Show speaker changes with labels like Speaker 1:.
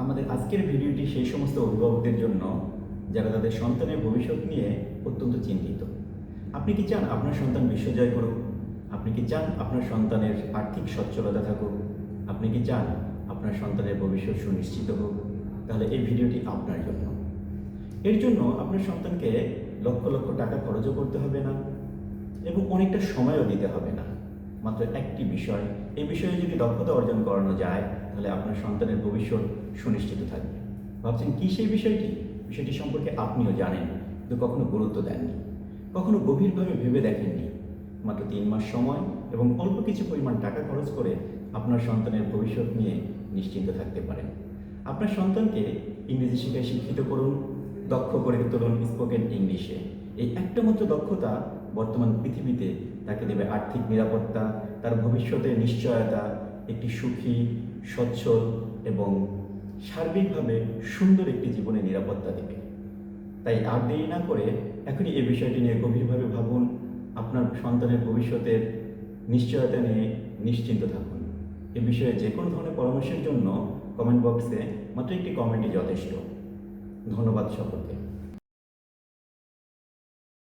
Speaker 1: আমাদের আজকের ভিডিওটি সেই সমস্ত অভিভাবকদের জন্য যারা তাদের সন্তানের ভবিষ্যৎ নিয়ে অত্যন্ত চিন্তিত। আপনি কি চান আপনার সন্তান বিশ্বজয় করুক? আপনি কি চান আপনার সন্তানের আর্থিক সচ্ছলতা থাকুক? আপনি কি চান আপনার সন্তানের ভবিষ্যৎ সুনিশ্চিত হোক? তাহলে এই ভিডিওটি আপনার জন্য। এর জন্য আপনার সন্তানকে লক্ষ লক্ষ টাকা খরচও করতে হবে না এবং অনেকটা সময়ও দিতে হবে না। মাত্র একটি বিষয়, এই বিষয়ে যদি দক্ষতা অর্জন করানো যায় তাহলে আপনার সন্তানের ভবিষ্যৎ সুনিশ্চিত থাকবে। ভাবছেন কি সেই বিষয়টি? বিষয়টি সম্পর্কে আপনিও জানেন, কিন্তু কখনো গুরুত্ব দেননি, কখনো গভীরভাবে ভেবে দেখেননি। মাত্র 3 মাস সময় এবং অল্প কিছু পরিমাণ টাকা খরচ করে আপনার সন্তানের ভবিষ্যৎ নিয়ে নিশ্চিন্ত থাকতে পারেন। আপনার সন্তানকে ইংরেজি শিক্ষায় শিক্ষিত করুন, দক্ষ করে তুলুন স্পোকেন ইংলিশে। এই একটা মাত্র দক্ষতা বর্তমান পৃথিবীতে তাকে দেবে আর্থিক নিরাপত্তা, তার ভবিষ্যতের নিশ্চয়তা, একটি সুখী, সচ্ছল এবং সার্বিকভাবে সুন্দর একটি জীবনে নিরাপত্তা দেবে। তাই আর দেরি না করে এখনই এই বিষয়টি নিয়ে গভীরভাবে ভাবুন। আপনার সন্তানের ভবিষ্যতের নিশ্চয়তা নিয়ে নিশ্চিন্ত থাকুন। এ বিষয়ে যে কোনো ধরনের পরামর্শের জন্য কমেন্ট বক্সে মাত্র একটি কমেন্টই যথেষ্ট। ধন্যবাদ সকলকে।